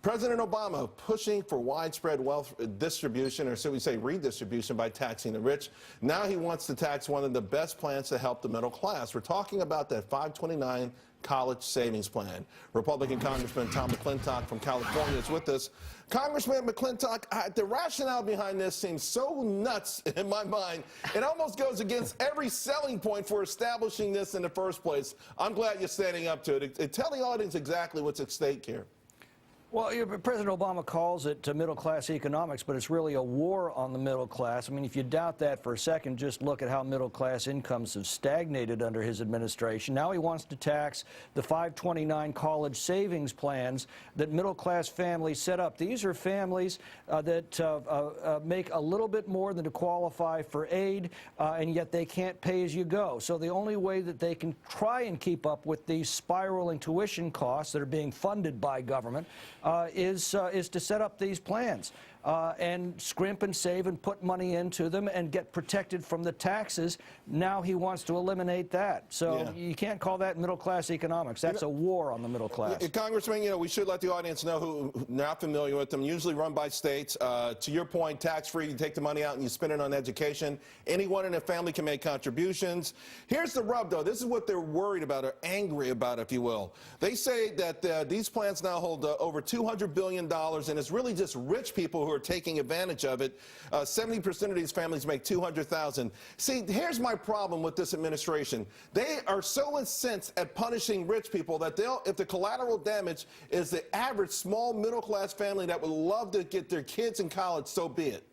President Obama pushing for widespread wealth distribution, or should we say redistribution, by taxing the rich. Now he wants to tax one of the best plans to help the middle class. We're talking about that 529 college savings plan. Republican Congressman Tom McClintock from California is with us. Congressman McClintock, the rationale behind this seems so nuts in my mind. It almost goes against every selling point for establishing this in the first place. I'm glad you're standing up to it. Tell the audience exactly what's at stake here. Well, President Obama calls it middle-class economics, but it's really a war on the middle class. I mean, if you doubt that for a second, just look at how middle-class incomes have stagnated under his administration. Now he wants to tax the 529 college savings plans that middle-class families set up. These are families that make a little bit more than to qualify for aid, and yet they can't pay as you go. So the only way that they can try and keep up with these spiraling tuition costs that are being funded by government is to set up these plans and scrimp and save and put money into them and get protected from the taxes. Now he wants to eliminate that. So you can't call that middle-class economics. That's a war on the middle class. Congressman, we should let the audience know who not familiar with them. Usually run by states. To your point, tax-free, you take the money out and you spend it on education. Anyone in a family can make contributions. Here's the rub, though. This is what they're worried about, or angry about, if you will. They say that these plans now hold over $200 billion, and it's really just rich people who are taking advantage of it. 70% of these families make $200,000. See, here's my problem with this administration. They are so incensed at punishing rich people that if the collateral damage is the average small middle-class family that would love to get their kids in college, so be it.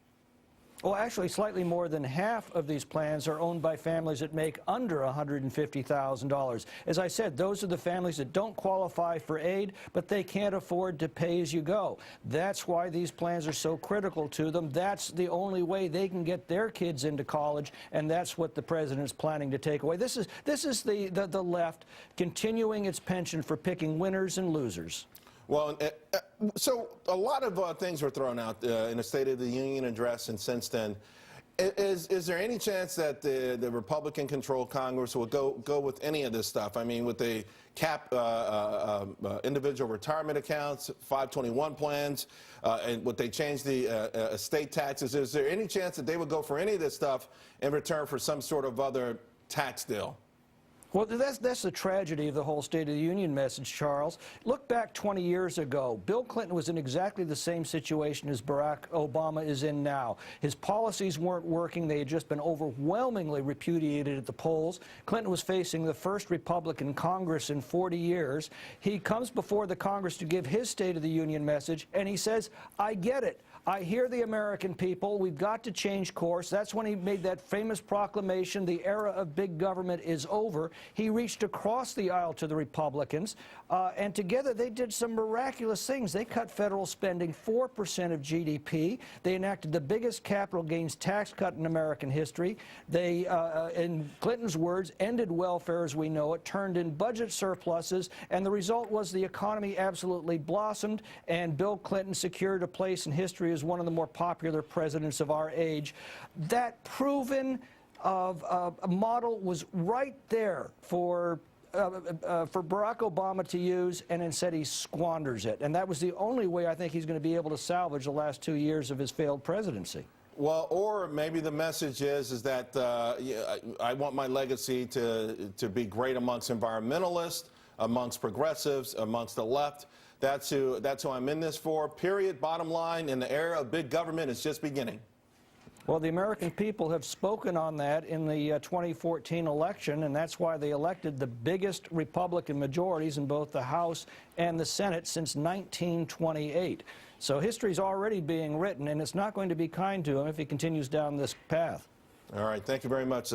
Well, actually, slightly more than half of these plans are owned by families that make under $150,000. As I said, those are the families that don't qualify for aid, but they can't afford to pay as you go. That's why these plans are so critical to them. That's the only way they can get their kids into college, and that's what the president's planning to take away. This is the left continuing its penchant for picking winners and losers. Well, so a lot of things were thrown out in the State of the Union address, and since then, is there any chance that the Republican-controlled Congress will go with any of this stuff? I mean, with the cap individual retirement accounts, 521 plans, and would they change the estate taxes? Is there any chance that they would go for any of this stuff in return for some sort of other tax deal? Well, that's the tragedy of the whole State of the Union message, Charles. Look back 20 years ago. Bill Clinton was in exactly the same situation as Barack Obama is in now. His policies weren't working. They had just been overwhelmingly repudiated at the polls. Clinton was facing the first Republican Congress in 40 years. He comes before the Congress to give his State of the Union message, and he says, I get it. I hear the American people. We've got to change course. That's when he made that famous proclamation, the era of big government is over. He reached across the aisle to the Republicans, and together they did some miraculous things. They cut federal spending 4% of GDP. They enacted the biggest capital gains tax cut in American history. They, in Clinton's words, ended welfare as we know it, turned in budget surpluses, and the result was the economy absolutely blossomed, and Bill Clinton secured a place in history as one of the more popular presidents of our age. That proven model was right there for Barack Obama to use, and instead he squanders it. And that was the only way I think he's going to be able to salvage the last 2 years of his failed presidency. Well, or maybe the message is that I want my legacy to be great amongst environmentalists, amongst progressives, amongst the left. That's who I'm in this for, period. Bottom line, in the era of big government, it's just beginning. Well, the American people have spoken on that in the 2014 election, and that's why they elected the biggest Republican majorities in both the House and the Senate since 1928. So history's already being written, and it's not going to be kind to him if he continues down this path. All right. Thank you very much.